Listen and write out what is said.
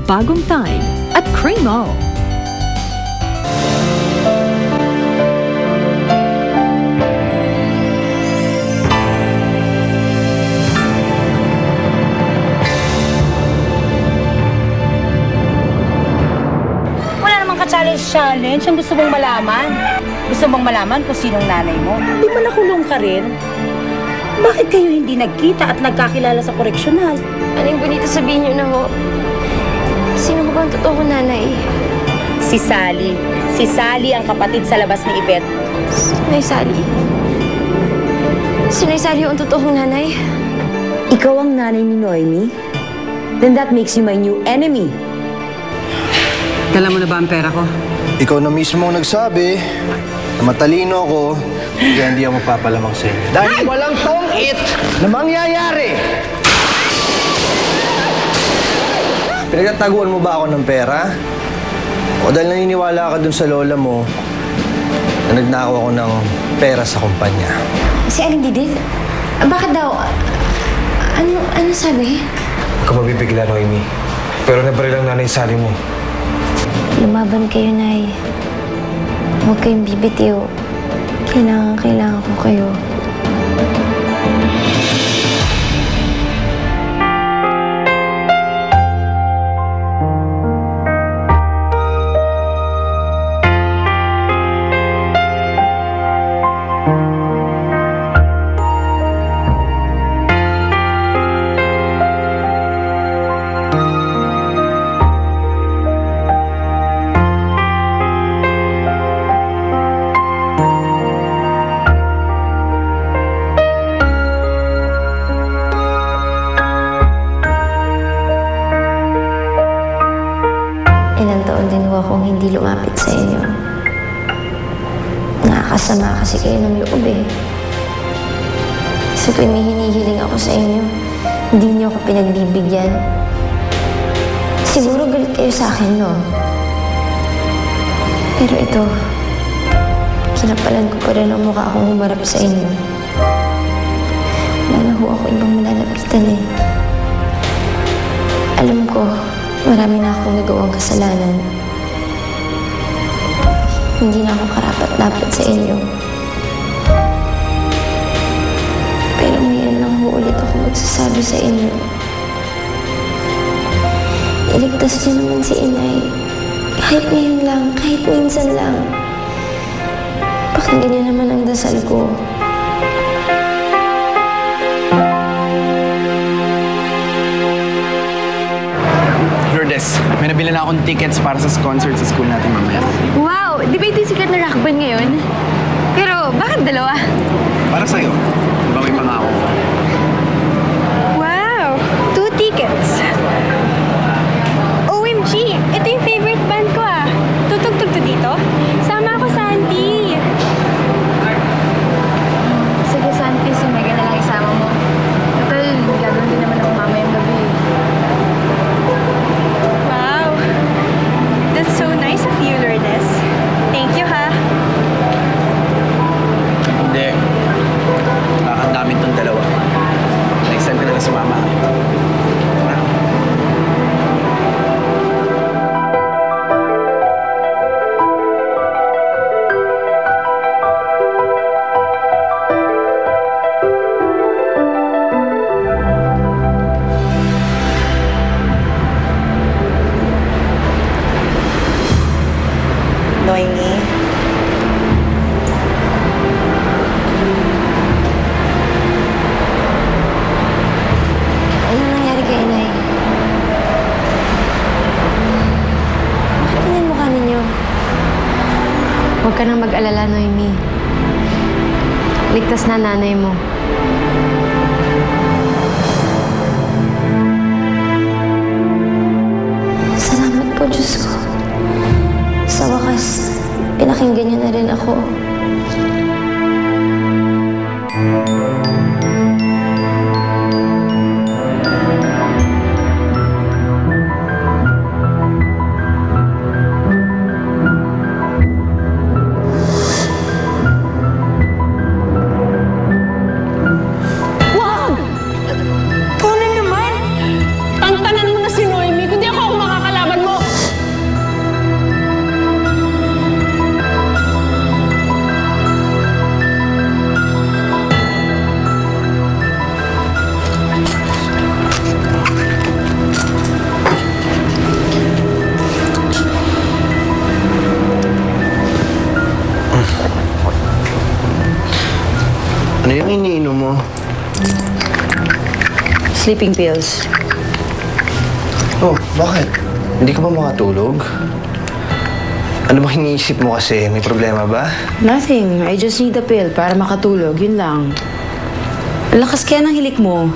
bagong Tide at Cream All. Challenge ang gusto mong malaman. Gusto mong malaman kung sinong nanay mo. Di ba nakulong ka rin? Bakit kayo hindi nagkita at nagkakilala sa koreksyonal? Aling Bonita, sabihin niyo na ho. Sino ba ang totoo nanay? Si Sally. Si Sally ang kapatid sa labas ni Yvette. Sinay Sally? Sinay Sally ang totoong nanay? Ikaw ang nanay ni Noemi? Then that makes you my new enemy. Dala mo na ba ang pera ko? Ikaw na mismo ang nagsabi na matalino ako, kaya hindi ako magpapalamang sa inyo. Dahil walang tong-it na mangyayari! Pinagtataguan mo ba ako ng pera? O dahil naniniwala ka dun sa lola mo na nagnakaw ako ng pera sa kumpanya? Si Aling Didit? Bakit daw? Ano sabi? Huwag ka mabibigla, Noemi. Pero nabaril ang nanay Sally mo. Lumaban kayo, Nay. Huwag kayong bibitiw. Kailangan ko kayo. Ilang taon din ho akong hindi lumapit sa inyo. Nakakasama kasi kayo ng loob eh. Sa tuwing may hinihiling ako sa inyo, hindi niyo ako pinagbibigyan. Siguro galit kayo sa akin, no? Pero ito, kinapalan ko pa rin ang mukha akong humarap sa inyo. Wala na ho ako ibang malalapitan eh. Alam ko, marami na akong nagawang kasalanan. Hindi na ako karapat-dapat sa inyo. Pero ngayon lang ho ulit ako magsasabi sa inyo. Iligtas niyo naman si Inay. Kahit ngayon lang, kahit minsan lang. Pakinggan niyo naman ang dasal ko. Lourdes, may nabili na akong tickets para sa concert sa school natin mamaya. Wow! Di ba ito yung sikat na rock band ngayon? Pero bakit dalawa? Para sa'yo. Di ba may pangako ko? Wow! 2 tickets. OMG! Ito yung favorite band ko ah. Tutugtog to dito? Sama ako, Santi. Sige, Santi. Si Megan na lang isama mo. Total, gagawin din naman ako mamayang gabi. Wow! That's so nice of you, Lourdes. Thank you, ha? Hindi. Nakakandamit tong dalawa. Next time ka na lang sumama. Tara. Noemi, Ano nangyari kay Inay? Bakit ganyan mukha ninyo? Huwag ka nang mag-alala, Noemi. Ligtas na nanay mo. Salamat po, Diyos ko. Sa wakas, pinakinggan niyo na rin ako. Ikaw na naman! Tantanan mo na si Noemi, kundi ako makakalaban. Sleeping pills. Oh, bakit? Hindi ka ba makatulog? Ano ba iniisip mo kasi? May problema ba? Nothing. I just need a pill para makatulog. Yun lang. Ang lakas kaya ng hilik mo.